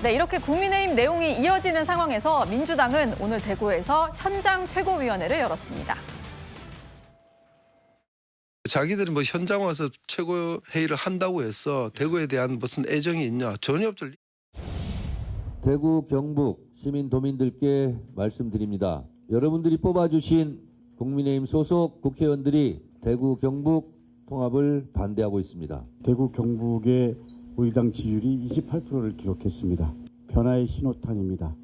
네, 이렇게 국민의힘 내용이 이어지는 상황에서 민주당은 오늘 대구에서 현장 최고위원회를 열었습니다. 자기들이 뭐 현장 와서 최고회의를 한다고 해서 대구에 대한 무슨 애정이 있냐? 전혀 없죠. 대구 경북 시민 도민들께 말씀드립니다. 여러분들이 뽑아주신 국민의힘 소속 국회의원들이 대구 경북 통합을 반대하고 있습니다. 대구 경북의 우리 당 지지율이 28%를 기록했습니다. 변화의 신호탄입니다.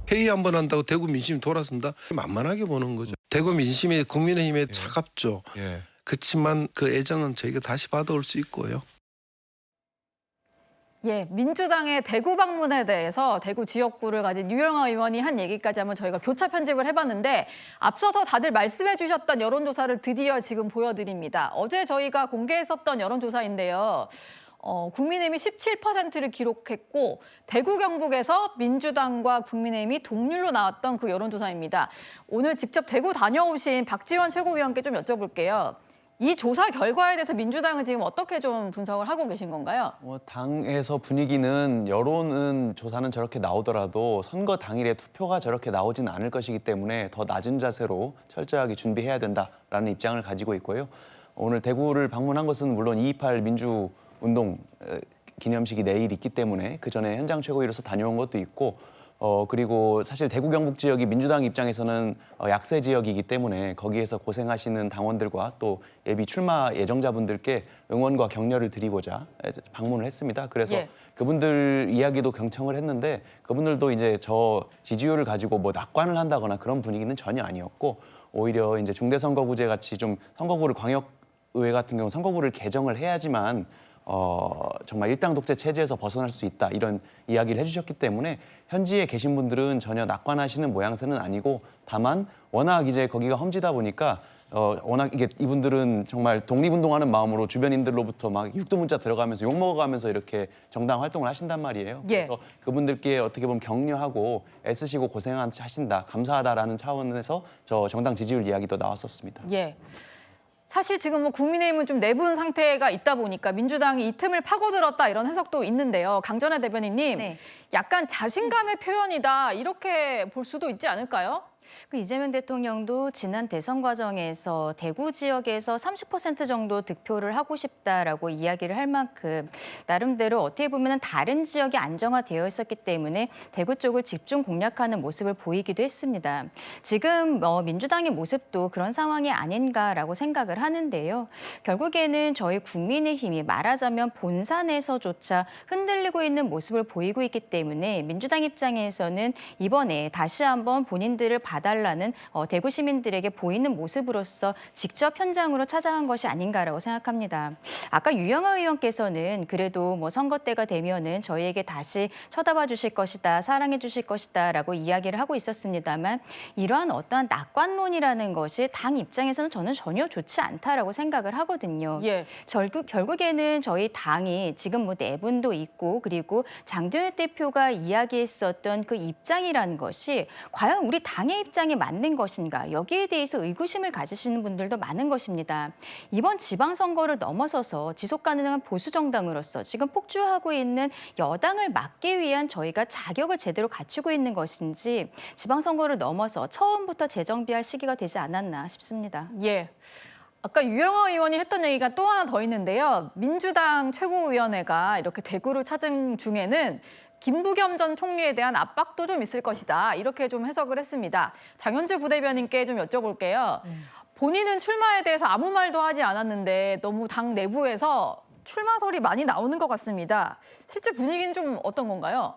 회의 한번 한다고 대구 민심이 돌아선다? 만만하게 보는 거죠. 대구 민심이 국민의힘에 차갑죠. 그렇지만 그 애정은 저희가 다시 받아올 수 있고요. 예, 민주당의 대구 방문에 대해서 대구 지역구를 가진 유영아 의원이 한 얘기까지 한번 저희가 교차 편집을 해봤는데 앞서서 다들 말씀해 주셨던 여론조사를 드디어 지금 보여드립니다. 어제 저희가 공개했었던 여론조사인데요. 국민의힘이 17%를 기록했고 대구 경북에서 민주당과 국민의힘이 동률로 나왔던 그 여론조사입니다. 오늘 직접 대구 다녀오신 박지원 최고위원께 좀 여쭤볼게요. 이 조사 결과에 대해서 민주당은 지금 어떻게 좀 분석을 하고 계신 건가요? 당에서 분위기는 여론은 조사는 저렇게 나오더라도 선거 당일에 투표가 저렇게 나오진 않을 것이기 때문에 더 낮은 자세로 철저하게 준비해야 된다라는 입장을 가지고 있고요. 오늘 대구를 방문한 것은 물론 2.28 민주운동 기념식이 내일 있기 때문에 그 전에 현장 최고위로서 다녀온 것도 있고 그리고 사실 대구 경북 지역이 민주당 입장에서는 약세 지역이기 때문에 거기에서 고생하시는 당원들과 또 예비 출마 예정자분들께 응원과 격려를 드리고자 방문을 했습니다. 그래서 그분들 이야기도 경청을 했는데 그분들도 이제 저 지지율을 가지고 뭐 낙관을 한다거나 그런 분위기는 전혀 아니었고 오히려 이제 중대선거구제 같이 좀 선거구를 광역의회 같은 경우 선거구를 개정을 해야지만 정말 일당 독재 체제에서 벗어날 수 있다 이런 이야기를 해주셨기 때문에 현지에 계신 분들은 전혀 낙관하시는 모양새는 아니고 다만 워낙 이제 거기가 험지다 보니까 워낙 이게 이분들은 정말 독립운동하는 마음으로 주변인들로부터 막 육두문자 들어가면서 욕 먹어가면서 이렇게 정당 활동을 하신단 말이에요. 그래서 그분들께 어떻게 보면 격려하고 애쓰시고 고생하신다, 감사하다라는 차원에서 저 정당 지지율 이야기도 나왔었습니다. 예. 사실 지금 뭐 국민의힘은 좀 내분 상태가 있다 보니까 민주당이 이 틈을 파고들었다 이런 해석도 있는데요. 강전혜 대변인님, 약간 자신감의 표현이다 이렇게 볼 수도 있지 않을까요? 이재명 대통령도 지난 대선 과정에서 대구 지역에서 30% 정도 득표를 하고 싶다라고 이야기를 할 만큼 나름대로 어떻게 보면 다른 지역이 안정화되어 있었기 때문에 대구 쪽을 집중 공략하는 모습을 보이기도 했습니다. 지금 민주당의 모습도 그런 상황이 아닌가라고 생각을 하는데요. 결국에는 저희 국민의힘이 말하자면 본산에서조차 흔들리고 있는 모습을 보이고 있기 때문에 민주당 입장에서는 이번에 다시 한번 본인들을 봐달라는 대구 시민들에게 보이는 모습으로서 직접 현장으로 찾아간 것이 아닌가라고 생각합니다. 아까 유영아 의원께서는 그래도 뭐 선거 때가 되면은 저희에게 다시 쳐다봐 주실 것이다, 사랑해 주실 것이다라고 이야기를 하고 있었습니다만 이러한 어떠한 낙관론이라는 것이 당 입장에서는 저는 전혀 좋지 않다라고 생각을 하거든요. 결국에는 저희 당이 지금 뭐 내분도 있고 그리고 장도연 대표가 이야기했었던 그 입장이라는 것이 과연 우리 당의 입장에 맞는 것인가 여기에 대해서 의구심을 가지시는 분들도 많은 것입니다. 이번 지방선거를 넘어서서 지속 가능한 보수 정당으로서 지금 폭주하고 있는 여당을 막기 위한 저희가 자격을 제대로 갖추고 있는 것인지 지방선거를 넘어서 처음부터 재정비할 시기가 되지 않았나 싶습니다. 아까 유영아 의원이 했던 얘기가 또 하나 더 있는데요. 민주당 최고위원회가 이렇게 대구를 찾은 중에는 김부겸 전 총리에 대한 압박도 좀 있을 것이다. 이렇게 좀 해석을 했습니다. 장현주 부대변인께 좀 여쭤볼게요. 본인은 출마에 대해서 아무 말도 하지 않았는데 너무 당 내부에서 출마설이 많이 나오는 것 같습니다. 실제 분위기는 좀 어떤 건가요?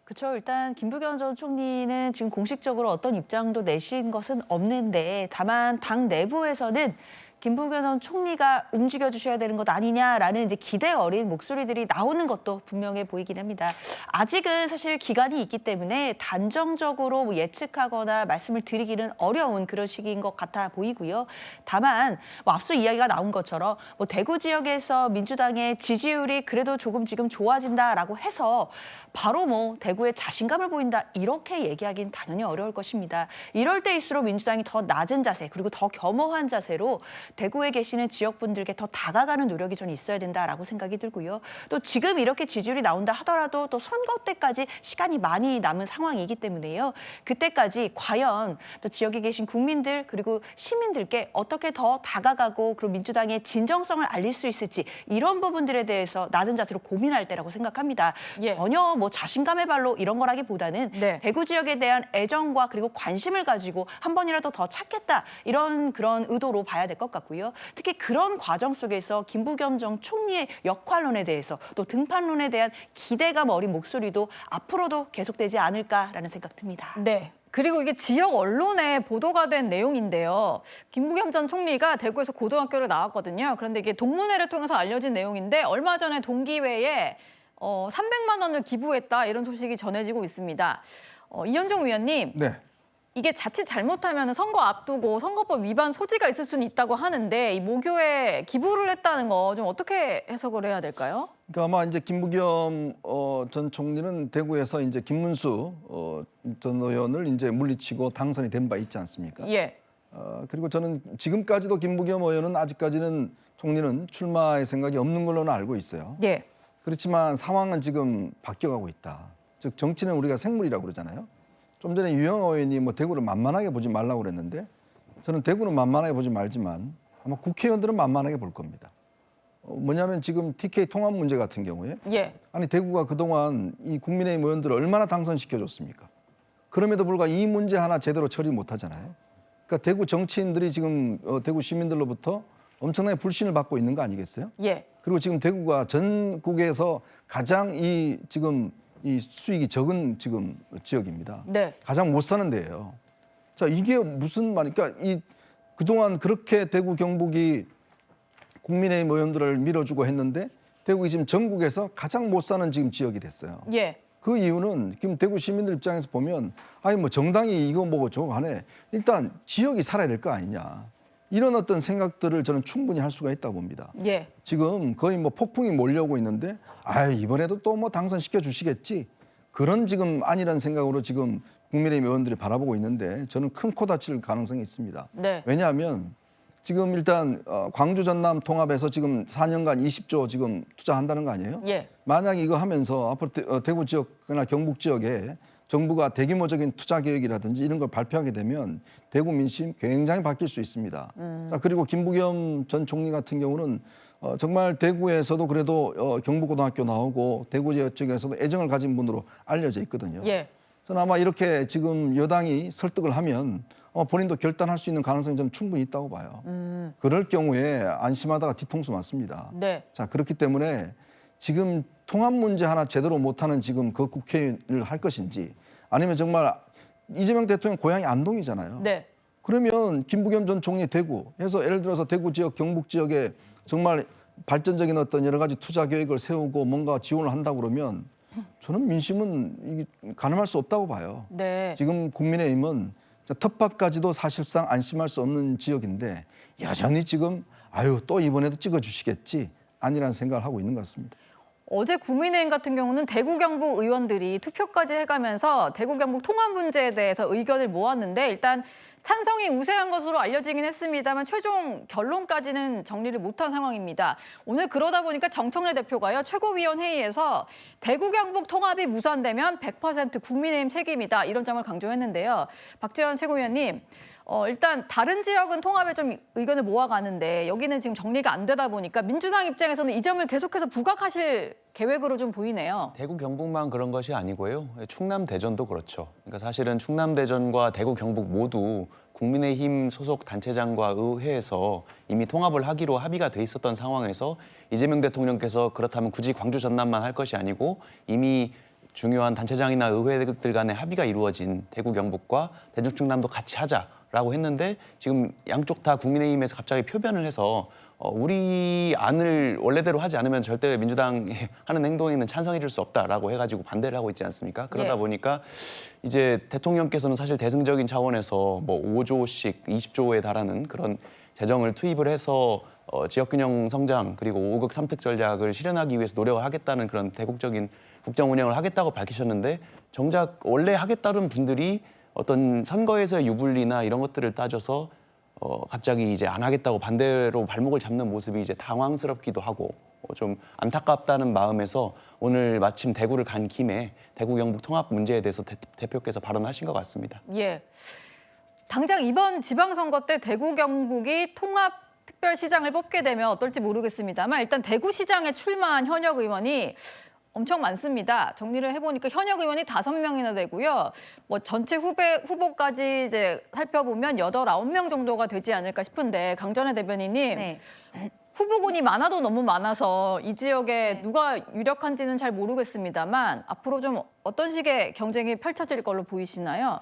그렇죠. 일단 김부겸 전 총리는 지금 공식적으로 어떤 입장도 내신 것은 없는데 다만 당 내부에서는 김부겸 전 총리가 움직여주셔야 되는 것 아니냐라는 이제 기대 어린 목소리들이 나오는 것도 분명해 보이긴 합니다. 아직은 사실 기간이 있기 때문에 단정적으로 뭐 예측하거나 말씀을 드리기는 어려운 그런 시기인 것 같아 보이고요. 다만 뭐 앞서 이야기가 나온 것처럼 뭐 대구 지역에서 민주당의 지지율이 그래도 조금 지금 좋아진다라고 해서 바로 뭐 대구에 자신감을 보인다 이렇게 얘기하기는 당연히 어려울 것입니다. 이럴 때일수록 민주당이 더 낮은 자세 그리고 더 겸허한 자세로 대구에 계시는 지역분들께 더 다가가는 노력이 저는 있어야 된다라고 생각이 들고요. 또 지금 이렇게 지지율이 나온다 하더라도 또 선거 때까지 시간이 많이 남은 상황이기 때문에요. 그때까지 과연 또 지역에 계신 국민들 그리고 시민들께 어떻게 더 다가가고 그리고 민주당의 진정성을 알릴 수 있을지 이런 부분들에 대해서 낮은 자세로 고민할 때라고 생각합니다. 예. 전혀 뭐 자신감의 발로 이런 거라기보다는 네. 대구 지역에 대한 애정과 그리고 관심을 가지고 한 번이라도 더 찾겠다 이런 그런 의도로 봐야 될 것 같고요. 특히 그런 과정 속에서 김부겸 전 총리의 역할론에 대해서 또 등판론에 대한 기대감 어린 목소리도 앞으로도 계속되지 않을까라는 생각 듭니다. 네. 그리고 이게 지역 언론에 보도가 된 내용인데요. 김부겸 전 총리가 대구에서 고등학교를 나왔거든요. 그런데 이게 동문회를 통해서 알려진 내용인데 얼마 전에 동기회에 300만 원을 기부했다 이런 소식이 전해지고 있습니다. 이현종 위원님, 네. 이게 자칫 잘못하면 선거 앞두고 선거법 위반 소지가 있을 수는 있다고 하는데 이 모교에 기부를 했다는 거 좀 어떻게 해석을 해야 될까요? 그러니까 아마 이제 김부겸 전 총리는 대구에서 이제 김문수 전 의원을 이제 물리치고 당선이 된 바 있지 않습니까? 예. 그리고 저는 지금까지도 김부겸 의원은 아직까지는 총리는 출마의 생각이 없는 걸로는 알고 있어요. 예. 그렇지만 상황은 지금 바뀌어가고 있다. 즉 정치는 우리가 생물이라고 그러잖아요. 좀 전에 유영하 의원이 뭐 대구를 만만하게 보지 말라고 그랬는데 저는 대구는 만만하게 보지 말지만 아마 국회의원들은 만만하게 볼 겁니다. 뭐냐면 지금 TK 통합 문제 같은 경우에 예. 아니 대구가 그동안 이 국민의힘 의원들을 얼마나 당선시켜줬습니까? 그럼에도 불구하고 이 문제 하나 제대로 처리 못하잖아요. 그러니까 대구 정치인들이 지금 대구 시민들로부터 엄청나게 불신을 받고 있는 거 아니겠어요? 예. 그리고 지금 대구가 전국에서 가장 지금 이 수익이 적은 지금 지역입니다. 네. 가장 못 사는 데예요. 자, 이게 무슨 말이니까 그동안 그렇게 대구 경북이 국민의힘 의원들을 밀어주고 했는데 대구가 지금 전국에서 가장 못 사는 지금 지역이 됐어요. 예. 그 이유는 지금 대구 시민들 입장에서 보면 아니 뭐 정당이 이거 뭐고 저거 하네. 일단 지역이 살아야 될 거 아니냐. 이런 어떤 생각들을 저는 충분히 할 수가 있다고 봅니다. 예. 지금 거의 뭐 폭풍이 몰려오고 있는데 이번에도 또 뭐 당선시켜 주시겠지. 그런 지금 아니라는 생각으로 지금 국민의힘 의원들이 바라보고 있는데 저는 큰 코 다칠 가능성이 있습니다. 네. 왜냐하면 지금 일단 광주 전남 통합에서 지금 4년간 20조 지금 투자한다는 거 아니에요? 예. 만약 이거 하면서 앞으로 대구 지역이나 경북 지역에 정부가 대규모적인 투자 계획이라든지 이런 걸 발표하게 되면 대구 민심 굉장히 바뀔 수 있습니다. 자, 그리고 김부겸 전 총리 같은 경우는 정말 대구에서도 그래도 경북고등학교 나오고 대구 지역 쪽에서도 애정을 가진 분으로 알려져 있거든요. 예. 저는 아마 이렇게 지금 여당이 설득을 하면 본인도 결단할 수 있는 가능성이 저는 충분히 있다고 봐요. 그럴 경우에 안심하다가 뒤통수 맞습니다. 네. 자, 그렇기 때문에 지금 통합 문제 하나 제대로 못하는 지금 그 국회를 할 것인지 아니면 정말 이재명 대통령 고향이 안동이잖아요. 네. 그러면 김부겸 전 총리 대구 해서 예를 들어서 대구 지역, 경북 지역에 정말 발전적인 어떤 여러 가지 투자 계획을 세우고 뭔가 지원을 한다고 그러면 저는 민심은 가늠할 수 없다고 봐요. 네. 지금 국민의힘은 텃밭까지도 사실상 안심할 수 없는 지역인데 여전히 지금 또 이번에도 찍어주시겠지 아니라는 생각을 하고 있는 것 같습니다. 어제 국민의힘 같은 경우는 대구 경북 의원들이 투표까지 해가면서 대구 경북 통합 문제에 대해서 의견을 모았는데 일단 찬성이 우세한 것으로 알려지긴 했습니다만 최종 결론까지는 정리를 못한 상황입니다. 오늘 그러다 보니까 정청래 대표가요 최고위원회의에서 대구 경북 통합이 무산되면 100% 국민의힘 책임이다 이런 점을 강조했는데요. 박재원 최고위원님. 일단 다른 지역은 통합에 좀 의견을 모아가는데 여기는 지금 정리가 안 되다 보니까 민주당 입장에서는 이 점을 계속해서 부각하실 계획으로 좀 보이네요. 대구 경북만 그런 것이 아니고요. 충남 대전도 그렇죠. 그러니까 사실은 충남 대전과 대구 경북 모두 국민의힘 소속 단체장과 의회에서 이미 통합을 하기로 합의가 돼 있었던 상황에서 이재명 대통령께서 그렇다면 굳이 광주 전남만 할 것이 아니고 이미 중요한 단체장이나 의회들 간의 합의가 이루어진 대구 경북과 대전 충남도 같이 하자라고 했는데 지금 양쪽 다 국민의힘에서 갑자기 표변을 해서 우리 안을 원래대로 하지 않으면 절대 민주당이 하는 행동에는 찬성해 줄 수 없다라고 해가지고 반대를 하고 있지 않습니까? 그러다 보니까 이제 대통령께서는 사실 대승적인 차원에서 뭐 5조씩 20조에 달하는 그런 재정을 투입을 해서 지역균형 성장 그리고 5극 3특 전략을 실현하기 위해서 노력을 하겠다는 그런 대국적인 국정 운영을 하겠다고 밝히셨는데 정작 원래 하겠다는 분들이 어떤 선거에서의 유불리나 이런 것들을 따져서 갑자기 이제 안 하겠다고 반대로 발목을 잡는 모습이 이제 당황스럽기도 하고 좀 안타깝다는 마음에서 오늘 마침 대구를 간 김에 대구 경북 통합 문제에 대해서 대표께서 발언하신 것 같습니다. 예. 당장 이번 지방선거 때 대구 경북이 통합 특별시장을 뽑게 되면 어떨지 모르겠습니다만 일단 대구시장에 출마한 현역 의원이 엄청 많습니다. 정리를 해보니까 현역 의원이 5명이나 되고요. 뭐 전체 후보까지 이제 살펴보면 8, 9명 정도가 되지 않을까 싶은데 강전혜 대변인님 네. 후보군이 많아도 너무 많아서 이 지역에 누가 유력한지는 잘 모르겠습니다만 앞으로 좀 어떤 식의 경쟁이 펼쳐질 걸로 보이시나요?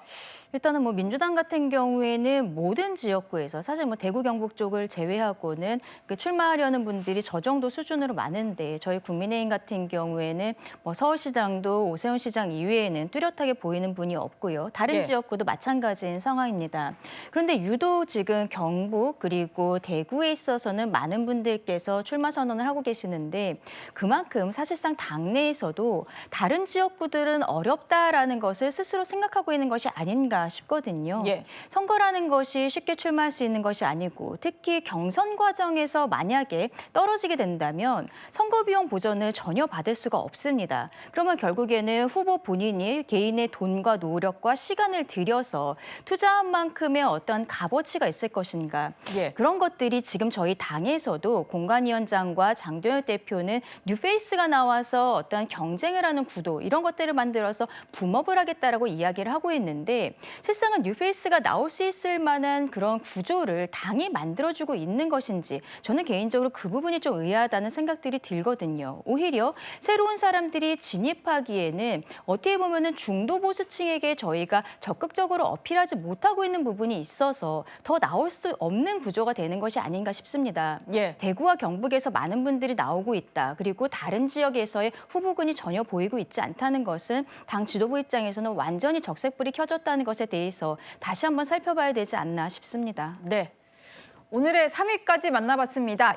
일단은 뭐 민주당 같은 경우에는 모든 지역구에서 사실 뭐 대구 경북 쪽을 제외하고는 출마하려는 분들이 저 정도 수준으로 많은데 저희 국민의힘 같은 경우에는 뭐 서울시장도 오세훈 시장 이외에는 뚜렷하게 보이는 분이 없고요. 다른 예. 지역구도 마찬가지인 상황입니다. 그런데 유독 지금 경북 그리고 대구에 있어서는 많은 분들께서 출마 선언을 하고 계시는데 그만큼 사실상 당내에서도 다른 지역구들은 어렵다라는 것을 스스로 생각하고 있는 것이 아닌가 싶거든요. 예. 선거라는 것이 쉽게 출마할 수 있는 것이 아니고 특히 경선 과정에서 만약에 떨어지게 된다면 선거 비용 보전을 전혀 받을 수가 없습니다. 그러면 결국에는 후보 본인이 개인의 돈과 노력과 시간을 들여서 투자한 만큼의 어떤 값어치가 있을 것인가. 예. 그런 것들이 지금 저희 당에서도 공관위원장과 장도연 대표는 뉴페이스가 나와서 어떤 경쟁을 하는 구도 이런 것들을 만들어서 붐업을 하겠다라고 이야기를 하고 있는데 실상은 뉴페이스가 나올 수 있을 만한 그런 구조를 당이 만들어주고 있는 것인지 저는 개인적으로 그 부분이 좀 의아하다는 생각들이 들거든요. 오히려 새로운 사람들이 진입하기에는 어떻게 보면은 중도 보수층에게 저희가 적극적으로 어필하지 못하고 있는 부분이 있어서 더 나올 수 없는 구조가 되는 것이 아닌가 싶습니다. 예. 대구와 경북에서 많은 분들이 나오고 있다. 그리고 다른 지역에서의 후보군이 전혀 보이고 있지 않다는 것은 당 지도부 입장에서는 완전히 적색불이 켜졌다는 것에 대해서 다시 한번 살펴봐야 되지 않나 싶습니다. 네. 오늘의 3위까지 만나봤습니다.